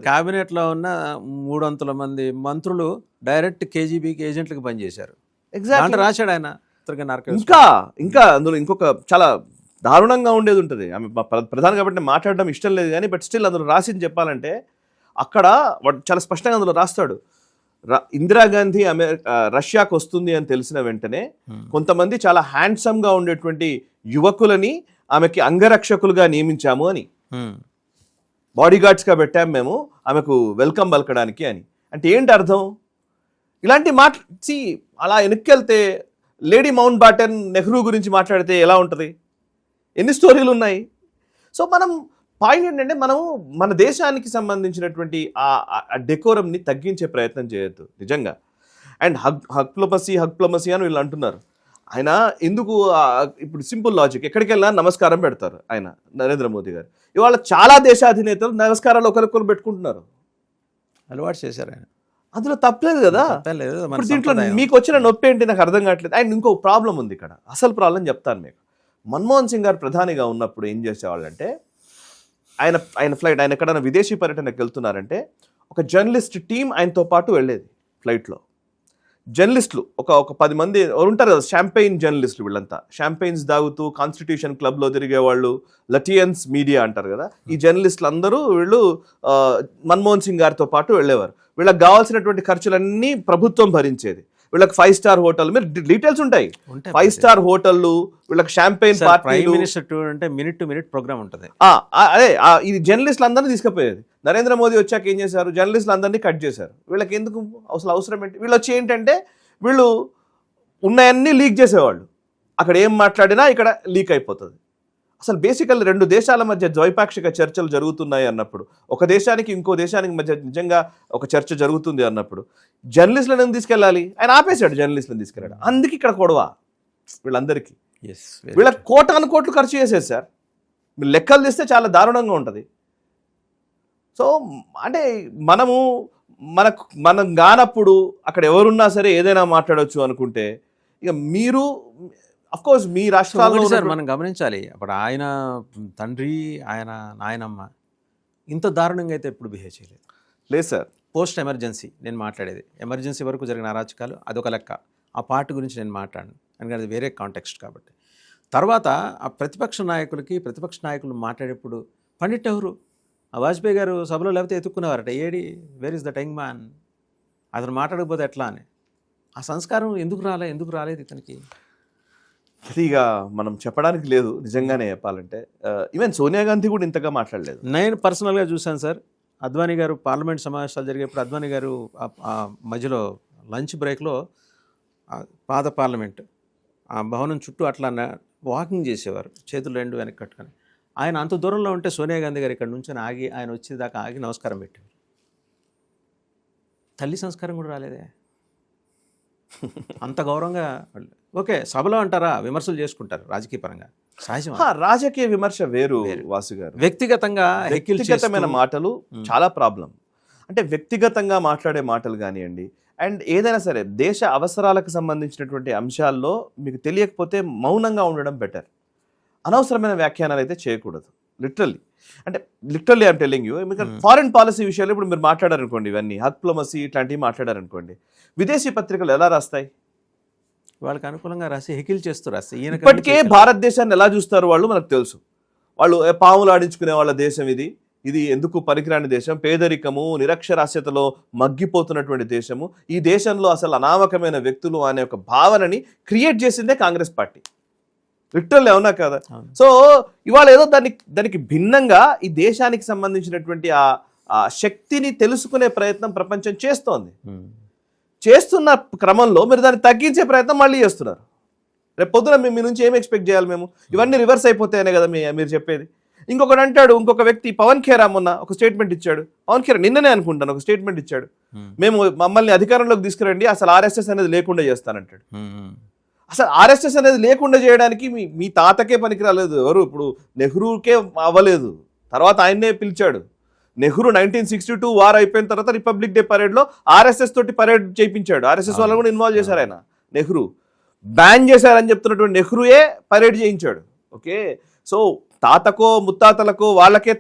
క్యాబినెట్లో ఉన్న 300 మంది మంత్రులు డైరెక్ట్ కేజీబీకి ఏజెంట్లకు పనిచేశారు. ఎగ్జాక్ట్లీ రాశాడు ఆయన. ఇంకా అందులో ఇంకొక చాలా దారుణంగా ఉండేది ఉంటుంది. ఆమె ప్రధాని కాబట్టి మాట్లాడడం ఇష్టం లేదు కానీ బట్ స్టిల్ అందులో రాసింది చెప్పాలంటే అక్కడ వాడు చాలా స్పష్టంగా అందులో రాస్తాడు. ఇందిరాగాంధీ రష్యాకు వస్తుంది అని తెలిసిన వెంటనే కొంతమంది చాలా హ్యాండ్సమ్గా ఉండేటువంటి యువకులని ఆమెకి అంగరక్షకులుగా నియమించాము అని, బాడీ గార్డ్స్గా పెట్టాము మేము ఆమెకు వెల్కమ్ పలకడానికి అని. అంటే ఏంటి అర్థం? ఇలాంటి అలా వెనక్కెళ్తే లేడీ మౌంట్ బాటన్ నెహ్రూ గురించి మాట్లాడితే ఎలా ఉంటుంది? ఎన్ని స్టోరీలు ఉన్నాయి. సో మనం పాయింట్ ఏంటంటే మనం మన దేశానికి సంబంధించినటువంటి ఆ డెకోరంని తగ్గించే ప్రయత్నం చేయొద్దు నిజంగా. అండ్ హక్ప్లమసీ అని వీళ్ళు అంటున్నారు. ఆయన ఎందుకు ఇప్పుడు సింపుల్ లాజిక్, ఎక్కడికి వెళ్ళినా నమస్కారం పెడతారు ఆయన నరేంద్ర మోదీ గారు. ఇవాళ చాలా దేశాధినేతలు నమస్కారాలు ఒకరికొకరు పెట్టుకుంటున్నారు, అలవాటు చేశారు ఆయన. అందులో తప్పలేదు కదా. ఇప్పుడు దీంట్లో మీకు వచ్చిన నొప్పి ఏంటి నాకు అర్థం కావట్లేదు. అండ్ ఇంకో ప్రాబ్లం ఉంది ఇక్కడ, అసలు ప్రాబ్లం చెప్తాను మీకు. మన్మోహన్ సింగ్ గారు ప్రధానిగా ఉన్నప్పుడు ఏం చేసేవాళ్ళంటే ఆయన ఫ్లైట్, ఆయన ఎక్కడైనా విదేశీ పర్యటనకు వెళ్తున్నారంటే ఒక జర్నలిస్ట్ టీం ఆయనతో పాటు వెళ్ళేది ఫ్లైట్లో. జర్నలిస్టులు ఒక 10 మంది ఉంటారు కదా, షాంపెయిన్ జర్నలిస్టులు. వీళ్ళంతా షాంపెయిన్స్ తాగుతూ కాన్స్టిట్యూషన్ క్లబ్లో తిరిగేవాళ్ళు, లటియన్స్ మీడియా అంటారు కదా. ఈ జర్నలిస్టులు అందరూ వీళ్ళు మన్మోహన్ సింగ్ గారితో పాటు వెళ్ళేవారు. వీళ్ళకి కావాల్సినటువంటి ఖర్చులన్నీ ప్రభుత్వం భరించేది. వీళ్ళకి 5 స్టార్ హోటల్, మీరు డీటెయిల్స్ ఉంటాయి, 5 స్టార్ హోటళ్ళు, వీళ్ళకి షాంపెయిన్ పార్టీలు, మినిట్ టు మినిట్ ప్రోగ్రామ్ ఉంటుంది. అదే ఇది జర్నలిస్టులు అందరినీ తీసుకుపోయేది. నరేంద్ర మోదీ వచ్చాక ఏం చేశారు? జర్నలిస్టులు అందరినీ కట్ చేశారు. వీళ్ళకి ఎందుకు అసలు అవసరం ఏంటి? వీళ్ళు వచ్చి ఏంటంటే వీళ్ళు ఉన్నాయన్నీ లీక్ చేసేవాళ్ళు. అక్కడ ఏం మాట్లాడినా ఇక్కడ లీక్ అయిపోతుంది. అసలు బేసికల్లీ 2 దేశాల మధ్య ద్వైపాక్షిక చర్చలు జరుగుతున్నాయి అన్నప్పుడు, ఒక దేశానికి ఇంకో దేశానికి మధ్య నిజంగా ఒక చర్చ జరుగుతుంది అన్నప్పుడు జర్నలిస్టులను ఎందుకు తీసుకెళ్ళాలి? ఆయన ఆపేశాడు జర్నలిస్టులను తీసుకెళ్ళాడు. అందుకే ఇక్కడ కొడవ వీళ్ళందరికీ. వీళ్ళకి కోటాను కోట్లు ఖర్చు చేసేది సార్. మీరు లెక్కలు తీస్తే చాలా దారుణంగా ఉంటుంది. సో అంటే మనం కానప్పుడు అక్కడ ఎవరున్నా సరే ఏదైనా మాట్లాడవచ్చు అనుకుంటే, ఇక మీరు అఫ్కోర్స్ మీ రాష్ట్రాల్లో మనం గమనించాలి. అప్పుడు ఆయన తండ్రి, ఆయన నాయనమ్మ ఇంత దారుణంగా అయితే ఎప్పుడు బిహేవ్ చేయలేదు. లేదు సార్. పోస్ట్ ఎమర్జెన్సీ నేను మాట్లాడేది, ఎమర్జెన్సీ వరకు జరిగిన అరాచకాలు అదొక లెక్క. ఆ పార్ట్ గురించి నేను మాట్లాడను, ఎందుకంటే అది వేరే కాంటెక్స్ట్ కాబట్టి. తర్వాత ఆ ప్రతిపక్ష నాయకులు మాట్లాడేప్పుడు పండిట్ ఎవరు? ఆ వాజ్పేయి గారు సభలో లేకపోతే ఎత్తుక్కునేవారట, ఏడి where is the young man, అతను మాట్లాడకపోతే ఎట్లా అని. ఆ సంస్కారం ఎందుకు రాలేదు ఇతనికి? అది ఇక మనం చెప్పడానికి లేదు నిజంగానే చెప్పాలంటే. ఈవెన్ సోనియా గాంధీ కూడా ఇంతగా మాట్లాడలేదు. నేను పర్సనల్గా చూశాను సార్. అద్వానీ గారు పార్లమెంట్ సమావేశాలు జరిగేప్పుడు అద్వానీ గారు మధ్యలో లంచ్ బ్రేక్లో పాత పార్లమెంట్ ఆ భవనం చుట్టూ అట్లా వాకింగ్ చేసేవారు, చేతులు 2 వెనక్కి కట్టుకొని. ఆయన అంత దూరంలో ఉంటే సోనియా గాంధీ గారు ఇక్కడ నుంచి ఆగి, ఆయన వచ్చేదాకా ఆగి నమస్కారం పెట్టారు. తల్లి సంస్కారం కూడా రాలేదే. అంత గౌరవంగా. ఓకే, సభలో అంటారా, విమర్శలు చేసుకుంటారు రాజకీయ పరంగా, సహజం. రాజకీయ విమర్శ వేరు వాసు గారు. వ్యక్తిగతమైన మాటలు చాలా ప్రాబ్లం. అంటే వ్యక్తిగతంగా మాట్లాడే మాటలు కానివ్వండి, అండ్ ఏదైనా సరే దేశ అవసరాలకు సంబంధించినటువంటి అంశాల్లో మీకు తెలియకపోతే మౌనంగా ఉండడం బెటర్. అనవసరమైన వ్యాఖ్యానాలు అయితే చేయకూడదు. Literally I'm telling you. Foreign policy విషయాలు ఇప్పుడు మీరు మాట్లాడారనుకోండి, ఇవన్నీ డిప్లొమసీ ఇట్లాంటివి మాట్లాడారనుకోండి, విదేశీ పత్రికలు ఎలా రాస్తాయి? వాళ్ళకి అనుకూలంగా రాసి హెకిల్ చేస్తూ రాస్తాయి. ఇప్పటికే భారతదేశాన్ని ఎలా చూస్తారు వాళ్ళు మనకు తెలుసు. వాళ్ళు పాములు ఆడించుకునే వాళ్ళ దేశం ఇది ఎందుకు పనికిరాని దేశం, పేదరికము నిరక్షరాస్యతలో మగ్గిపోతున్నటువంటి దేశము, ఈ దేశంలో అసలు అనామకమైన వ్యక్తులు అనే ఒక భావనని క్రియేట్ చేసిందే కాంగ్రెస్ పార్టీ. లిటరల్లీ అవునా కదా? సో ఇవాళ ఏదో దానికి భిన్నంగా ఈ దేశానికి సంబంధించినటువంటి ఆ శక్తిని తెలుసుకునే ప్రయత్నం ప్రపంచం చేస్తున్న క్రమంలో మీరు దాన్ని తగ్గించే ప్రయత్నం మళ్ళీ చేస్తున్నారు. రేపు పొద్దున మీ నుంచి ఏం ఎక్స్పెక్ట్ చేయాలి మేము? ఇవన్నీ రివర్స్ అయిపోతాయనే కదా మీరు చెప్పేది. ఇంకొకటి అంటాడు, ఇంకొక వ్యక్తి పవన్ ఖేరా మొన్న ఒక స్టేట్మెంట్ ఇచ్చాడు. పవన్ ఖేరా నిన్ననే అనుకుంటాను ఒక స్టేట్మెంట్ ఇచ్చాడు, మమ్మల్ని అధికారంలోకి తీసుకురండి, అసలు ఆర్ఎస్ఎస్ అనేది లేకుండా చేస్తానంటాడు. అసలు ఆర్ఎస్ఎస్ అనేది లేకుండా చేయడానికి మీ తాతకే పనికి రాలేదు ఎవరు, ఇప్పుడు నెహ్రూకే అవ్వలేదు, తర్వాత ఆయన్నే పిలిచాడు. నెహ్రూ 1962 వార్ అయిపోయిన తర్వాత రిపబ్లిక్ డే పరేడ్లో ఆర్ఎస్ఎస్ తోటి పరేడ్ చేయించాడు. ఆర్ఎస్ఎస్ వాళ్ళు కూడా ఇన్వాల్వ్ చేశారు. ఆయన నెహ్రూ బ్యాన్ చేశారని చెప్తున్నటువంటి నెహ్రూయే పరేడ్ చేయించాడు. ఓకే, సో తాతకో ముత్తాతలకో వాళ్ళకే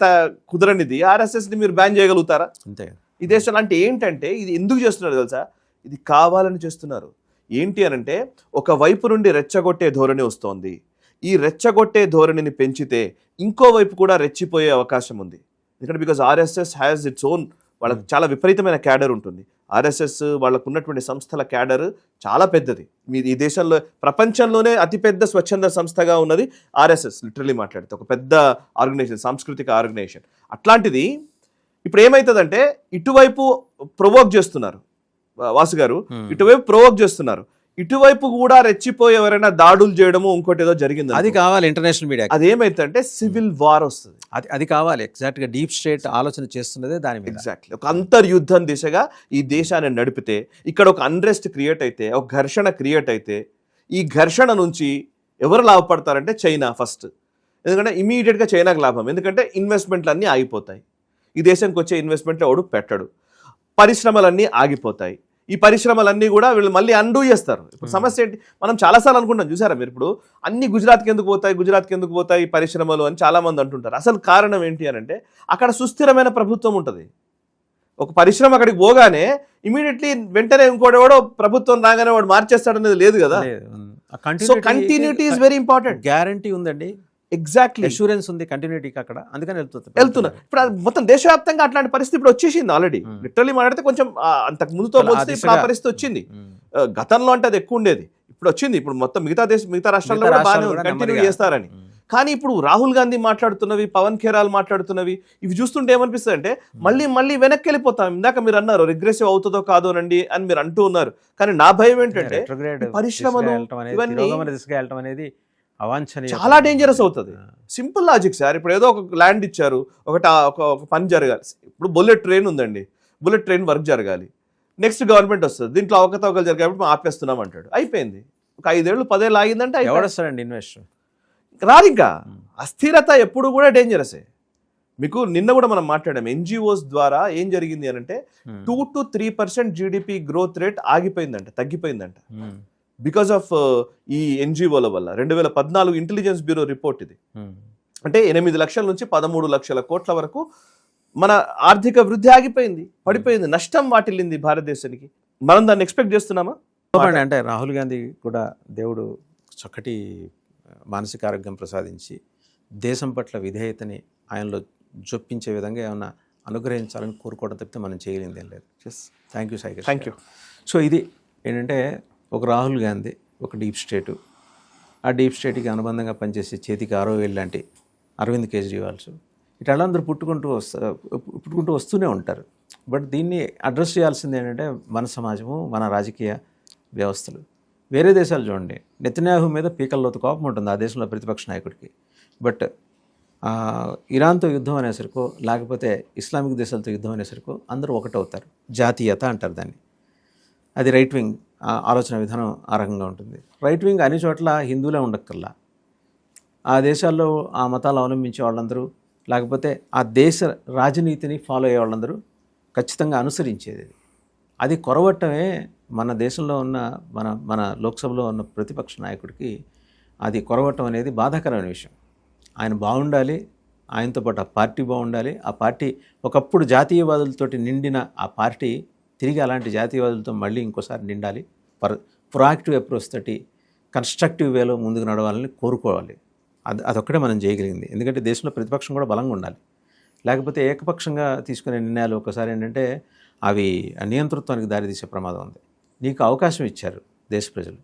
కుదరనిది ఆర్ఎస్ఎస్ని మీరు బ్యాన్ చేయగలుగుతారా? అంతే. ఈ దేశంలో అంటే ఏంటంటే ఇది ఎందుకు చేస్తున్నారు తెలుసా? ఇది కావాలని చేస్తున్నారు. ఏంటి అనంటే ఒక వైపు నుండి రెచ్చగొట్టే ధోరణి వస్తోంది. ఈ రెచ్చగొట్టే ధోరణిని పెంచితే ఇంకో వైపు కూడా రెచ్చిపోయే అవకాశం ఉంది. ఎందుకంటే because RSS has its own, వాళ్ళకి చాలా విపరీతమైన క్యాడర్ ఉంటుంది. ఆర్ఎస్ఎస్ వాళ్ళకు ఉన్నటువంటి సంస్థల క్యాడర్ చాలా పెద్దది. ఈ దేశంలో ప్రపంచంలోనే అతిపెద్ద స్వచ్ఛంద సంస్థగా ఉన్నది ఆర్ఎస్ఎస్. లిటరలీ మాట్లాడితే ఒక పెద్ద ఆర్గనైజేషన్, సాంస్కృతిక ఆర్గనైజేషన్. అట్లాంటిది ఇప్పుడు ఏమవుతుందంటే ఇటువైపు ప్రొవోక్ చేస్తున్నారు వాసు గారు, ఇటువైపు ప్రొవోక్ చేస్తున్నారు, ఇటువైపు కూడా రెచ్చిపోయి ఎవరైనా దాడులు చేయడము ఇంకోటి ఏదో జరిగింది. అది కావాలి ఇంటర్నేషనల్ మీడియా. అదేమైతుందంటే సివిల్ వార్ వస్తుంది. అది కావాలి. ఎగ్జాక్ట్గా డీప్ స్టేట్ ఆలోచన చేస్తున్నదే దాని మీద. ఎగ్జాక్ట్లీ ఒక అంతర్యుద్ధం దిశగా ఈ దేశాన్ని నడిపితే, ఇక్కడ ఒక అన్రెస్ట్ క్రియేట్ అయితే, ఒక ఘర్షణ క్రియేట్ అయితే, ఈ ఘర్షణ నుంచి ఎవరు లాభపడతారంటే చైనా ఫస్ట్. ఎందుకంటే ఇమీడియట్గా చైనాకు లాభం. ఎందుకంటే ఇన్వెస్ట్మెంట్లు అన్నీ ఆగిపోతాయి. ఈ దేశానికి వచ్చే ఇన్వెస్ట్మెంట్లు ఎవడు పెట్టడు. పరిశ్రమలన్నీ ఆగిపోతాయి. ఈ పరిశ్రమలన్నీ కూడా వీళ్ళు మళ్ళీ అండూ చేస్తారు. ఇప్పుడు సమస్య ఏంటి? మనం చాలాసార్లు అనుకుంటాం, చూసారా మీరు, ఇప్పుడు అన్ని గుజరాత్కి ఎందుకు పోతాయి పరిశ్రమలు అని చాలా మంది అంటుంటారు. అసలు కారణం ఏంటి అని అంటే అక్కడ సుస్థిరమైన ప్రభుత్వం ఉంటుంది. ఒక పరిశ్రమ అక్కడికి పోగానే ఇమీడియట్లీ వెంటనే ఇంకోటెవడో ప్రభుత్వం రాగానే వాడు మార్చేస్తాడనేది లేదు కదా. So continuity is very important. Guarantee ఉందండి. ఎగ్జాక్ట్లీ అష్యూరెన్స్ ఉంది కంటిన్యూటీకి అక్కడ, అందుకని వెళ్తున్నారు. ఇప్పుడు మొత్తం దేశవ్యాప్తంగా అట్లాంటి పరిస్థితి ఇప్పుడు వచ్చేసింది ఆల్రెడీ. లిటరలీ మాట్లాడితే కొంచెం అంతకు ముందుతో పోలిస్తే ఇప్పుడు ఆ పరిస్థితి వచ్చింది. గతంలో అంటే అది ఎక్కువ ఉండేది, ఇప్పుడు వచ్చింది. ఇప్పుడు మొత్తం మిగతా రాష్ట్రాల్లో కూడా బాగానే కంటిన్యూ చేస్తారని. కానీ ఇప్పుడు రాహుల్ గాంధీ మాట్లాడుతున్నవి, పవన్ ఖేరాల్ మాట్లాడుతున్నవి, ఇవి చూస్తుంటే ఏమనిపిస్తుంది అంటే మళ్ళీ వెనక్కి వెళ్ళిపోతాం. ఇందాక మీరు అన్నారు రిగ్రెసివ్ అవుతుందో కాదో నండి అని మీరు అంటూ ఉన్నారు. కానీ నా భయం ఏంటంటే పరిశ్రమలు ఇవన్నీ అనేది చాలా డేంజరస్ అవుతుంది. Simple logic sir. ఇప్పుడు ఏదో ఒక ల్యాండ్ ఇచ్చారు, ఒక పని జరగాలి. ఇప్పుడు బుల్లెట్ ట్రైన్ ఉందండి, బుల్లెట్ ట్రైన్ వర్క్ జరగాలి. నెక్స్ట్ గవర్నమెంట్ వస్తుంది, దీంట్లో అవకతవకలు జరిగేప్పుడు మేము ఆపేస్తున్నాం అంటాడు. అయిపోయింది. ఒక 5 ఏళ్ళు 10 ఏళ్ళు ఆగిందంటే ఎవడొస్తాడండి ఇన్వెస్టర్? రాదు. ఇంకా అస్థిరత ఎప్పుడు కూడా డేంజరసే. మీకు నిన్న కూడా మనం మాట్లాడాం, ఎన్జిఓస్ ద్వారా ఏం జరిగింది అని అంటే 2 to 3% జీడిపి గ్రోత్ రేట్ ఆగిపోయిందంట, తగ్గిపోయిందంట. బికాస్ ఆఫ్ ఈ ఎన్జిఓల వల్ల. 2014 ఇంటెలిజెన్స్ బ్యూరో రిపోర్ట్ ఇది. అంటే 8 లక్షల నుంచి 13 లక్షల కోట్ల వరకు మన ఆర్థిక వృద్ధి ఆగిపోయింది, పడిపోయింది, నష్టం వాటిల్లింది భారతదేశానికి. మనం దాన్ని ఎక్స్పెక్ట్ చేస్తున్నామా? అంటే రాహుల్ గాంధీ కూడా దేవుడు చక్కటి మానసిక ఆరోగ్యం ప్రసాదించి దేశం పట్ల విధేయతని ఆయనలో జొప్పించే విధంగా ఏమన్నా అనుగ్రహించాలని కోరుకోవడం తప్పితే మనం చేయలేంది ఏం లేదు. Thank you Sai. Thank you. So ఇది ఏంటంటే ఒక రాహుల్ గాంధీ, ఒక డీప్ స్టేటు, ఆ డీప్ స్టేట్కి అనుబంధంగా పనిచేసే చేతికి 6 వేలు లాంటి అరవింద్ కేజ్రీవాల్స్, ఇట్లా అందరూ పుట్టుకుంటూ వస్తూనే ఉంటారు. బట్ దీన్ని అడ్రస్ చేయాల్సింది ఏంటంటే మన సమాజము, మన రాజకీయ వ్యవస్థలు. వేరే దేశాలు చూడండి, నెతన్యాహు మీద పీకల్లోతు కోపం ఉంటుంది ఆ దేశంలో ప్రతిపక్ష నాయకుడికి. బట్ ఇరాన్తో యుద్ధం అనేసరికో లేకపోతే ఇస్లామిక్ దేశాలతో యుద్ధం అనేసరికో అందరూ ఒకటవుతారు. జాతీయత అంటారు దాన్ని. అది రైట్ వింగ్ ఆలోచన విధానం ఆ రకంగా ఉంటుంది. రైట్ వింగ్ అన్ని చోట్ల హిందువులే ఉండక్కర్లా, ఆ దేశాల్లో ఆ మతాలు అవలంబించే వాళ్ళందరూ, లేకపోతే ఆ దేశ రాజనీతిని ఫాలో అయ్యే వాళ్ళందరూ ఖచ్చితంగా అనుసరించేది. అది కొరవట్టమే మన దేశంలో ఉన్న మన లోక్సభలో ఉన్న ప్రతిపక్ష నాయకుడికి అది కొరవట్టం అనేది బాధాకరమైన విషయం. ఆయన బాగుండాలి, ఆయనతో పాటు ఆ పార్టీ బాగుండాలి. ఆ పార్టీ ఒకప్పుడు జాతీయవాదులతోటి నిండిన ఆ పార్టీ తిరిగి అలాంటి జాతీయవాదులతో మళ్ళీ ఇంకోసారి నిండాలి. ప్రొయాక్టివ్ అప్రోచ్ తోటి కన్స్ట్రక్టివ్ వేలో ముందుకు నడవాలని కోరుకోవాలి. అదొక్కటే మనం చేయగలిగింది. ఎందుకంటే దేశంలో ప్రతిపక్షం కూడా బలంగా ఉండాలి. లేకపోతే ఏకపక్షంగా తీసుకునే నిర్ణయాలు ఒకసారి ఏంటంటే అవి నియంతృత్వానికి దారితీసే ప్రమాదం ఉంది. నీకు అవకాశం ఇచ్చారు దేశ ప్రజలు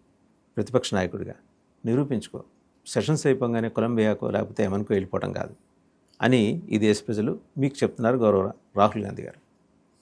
ప్రతిపక్ష నాయకుడిగా, నిరూపించుకో. సెషన్స్ అయిపోగానే కొలంబియాకో లేకపోతే ఎమన్కో వెళ్ళిపోవడం కాదు అని ఈ దేశ ప్రజలు మీకు చెప్తున్నారు గౌరవ రాహుల్ గాంధీ గారు.